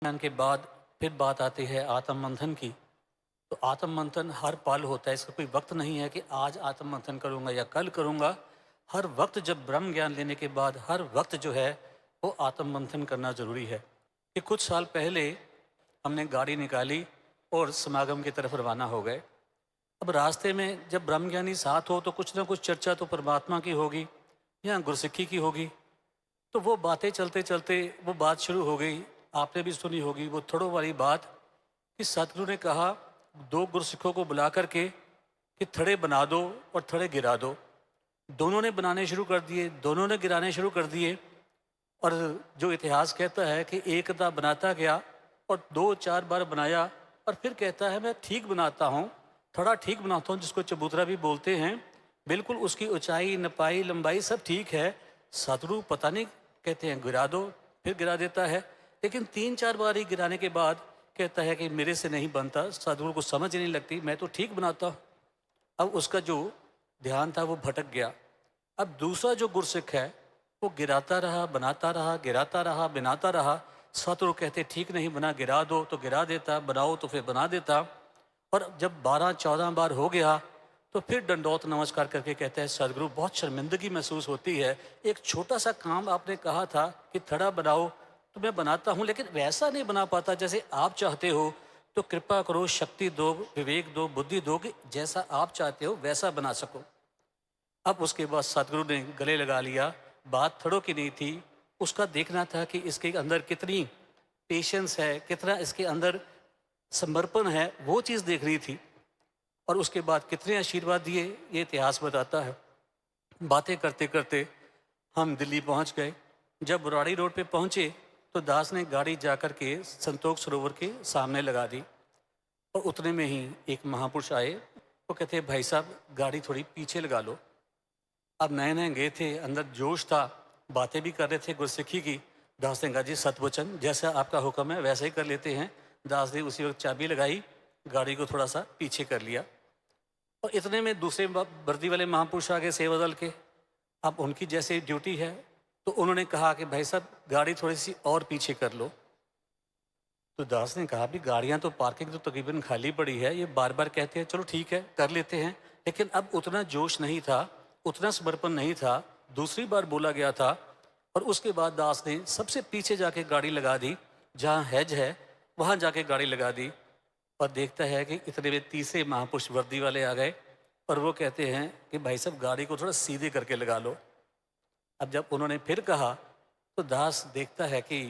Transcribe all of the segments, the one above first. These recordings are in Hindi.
ज्ञान के बाद फिर बात आती है आत्म मंथन की। तो आत्म मंथन हर पल होता है, इसका कोई वक्त नहीं है कि आज आत्म मंथन करूंगा या कल करूंगा। हर वक्त जब ब्रह्म ज्ञान लेने के बाद हर वक्त जो है वो आत्म मंथन करना जरूरी है। कि कुछ साल पहले हमने गाड़ी निकाली और समागम की तरफ रवाना हो गए। अब रास्ते में जब ब्रह्मज्ञानी साथ हो तो कुछ ना कुछ चर्चा तो परमात्मा की होगी या गुरसिक्खी की होगी। तो वो बातें चलते चलते वो बात शुरू हो गई, आपने भी सुनी होगी वो थोड़ों वाली बात, कि सतगुरु ने कहा दो गुरसिखों को बुला करके कि थड़े बना दो और थड़े गिरा दो। दोनों ने बनाने शुरू कर दिए, दोनों ने गिराने शुरू कर दिए। और जो इतिहास कहता है कि एकता बनाता गया और दो चार बार बनाया और फिर कहता है मैं ठीक बनाता हूँ, थोड़ा ठीक बनाता हूँ, जिसको चबूतरा भी बोलते हैं। बिल्कुल उसकी ऊंचाई नपाई लंबाई सब ठीक है। सतगुरु पता नहीं, कहते हैं गिरा दो, फिर गिरा देता है। लेकिन तीन चार बार ही गिराने के बाद कहता है कि मेरे से नहीं बनता। सतगुरु को समझ ही नहीं लगती, मैं तो ठीक बनाता हूँ। अब उसका जो ध्यान था वो भटक गया। अब दूसरा जो गुरसिख है वो गिराता रहा, बनाता रहा, गिराता रहा, बनाता रहा। सतगुरु कहते ठीक नहीं बना, गिरा दो तो गिरा देता, बनाओ तो फिर बना देता। और जब 12-14 बार हो गया तो फिर दंडौत नमस्कार करके कहता है सदगुरु बहुत शर्मिंदगी महसूस होती है। एक छोटा सा काम आपने कहा था कि थड़ा बनाओ तो मैं बनाता हूँ, लेकिन वैसा नहीं बना पाता जैसे आप चाहते हो। तो कृपा करो, शक्ति दो, विवेक दो, बुद्धि दो कि जैसा आप चाहते हो वैसा बना सको। अब उसके बाद सतगुरु ने गले लगा लिया। बात थड़ों की नहीं थी, उसका देखना था कि इसके अंदर कितनी पेशेंस है, कितना इसके अंदर समर्पण है, वो चीज़ देख रही थी। और उसके बाद कितने आशीर्वाद दिए ये इतिहास बताता है। बातें करते करते हम दिल्ली पहुंच गए। जब बुराड़ी रोड पे पहुंचे तो दास ने गाड़ी जाकर के संतोष सरोवर के सामने लगा दी। और उतने में ही एक महापुरुष आए, वो कहते भाई साहब गाड़ी थोड़ी पीछे लगा लो। अब नए नए गए थे, अंदर जोश था, बातें भी कर रहे थे गुरसिक्खी की। दास ने कहा जी सतवचन, जैसा आपका हुक्म है वैसे ही कर लेते हैं। दास ने उसी वक्त चाबी लगाई, गाड़ी को थोड़ा सा पीछे कर लिया। और इतने में दूसरे वर्दी वाले महापुरुष आ गए सेवा दल के। अब उनकी जैसे ड्यूटी है तो उन्होंने कहा कि भाई साहब गाड़ी थोड़ी सी और पीछे कर लो। तो दास ने कहा भी गाड़ियां तो पार्किंग तो तकरीबन खाली पड़ी है, ये बार बार कहते हैं चलो ठीक है कर लेते हैं। लेकिन अब उतना जोश नहीं था, उतना समर्पण नहीं था। दूसरी बार बोला गया था और उसके बाद दास ने सबसे पीछे जाके गाड़ी लगा दी, जहाँ हैज है वहाँ जाके गाड़ी लगा दी। और देखता है कि इतने में तीसरे महापुरुष वर्दी वाले आ गए और वो कहते हैं कि भाई साहब गाड़ी को थोड़ा सीधे करके लगा लो। अब जब उन्होंने फिर कहा तो दास देखता है कि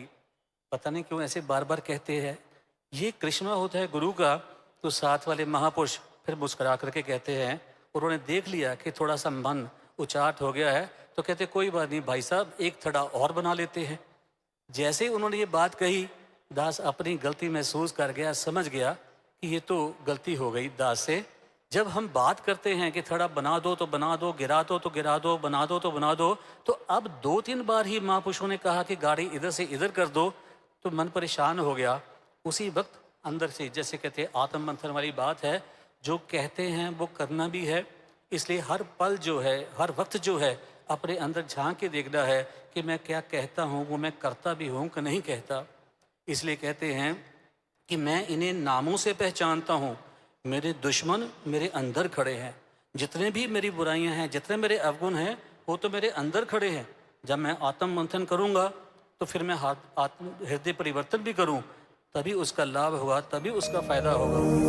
पता नहीं क्यों ऐसे बार बार कहते हैं, ये कृष्णा होता है गुरु का। तो साथ वाले महापुरुष फिर मुस्कुरा करके कहते हैं, उन्होंने देख लिया कि थोड़ा सा मन उचाट हो गया है, तो कहते कोई बात नहीं भाई साहब एक थड़ा और बना लेते हैं। जैसे ही उन्होंने ये बात कही दास अपनी गलती महसूस कर गया, समझ गया कि ये तो गलती हो गई दास से। जब हम बात करते हैं कि थोड़ा बना दो तो बना दो, गिरा दो तो गिरा दो, बना दो तो बना दो, तो अब 2-3 बार ही महापुरुषों ने कहा कि गाड़ी इधर से इधर कर दो, तो मन परेशान हो गया। उसी वक्त अंदर से जैसे कहते हैं आत्म मंथन वाली बात है, जो कहते हैं वो करना भी है। इसलिए हर पल जो है, हर वक्त जो है, अपने अंदर झांक के देखना है कि मैं क्या कहता हूँ, वो मैं करता भी हूँ कि नहीं कहता। इसलिए कहते हैं कि मैं इन्हें नामों से पहचानता हूँ, मेरे दुश्मन मेरे अंदर खड़े हैं। जितने भी मेरी बुराइयां हैं, जितने मेरे अवगुण हैं, वो तो मेरे अंदर खड़े हैं। जब मैं आत्म मंथन करूँगा तो फिर मैं आत्म हृदय परिवर्तन भी करूँ, तभी उसका लाभ होगा, तभी उसका फायदा होगा।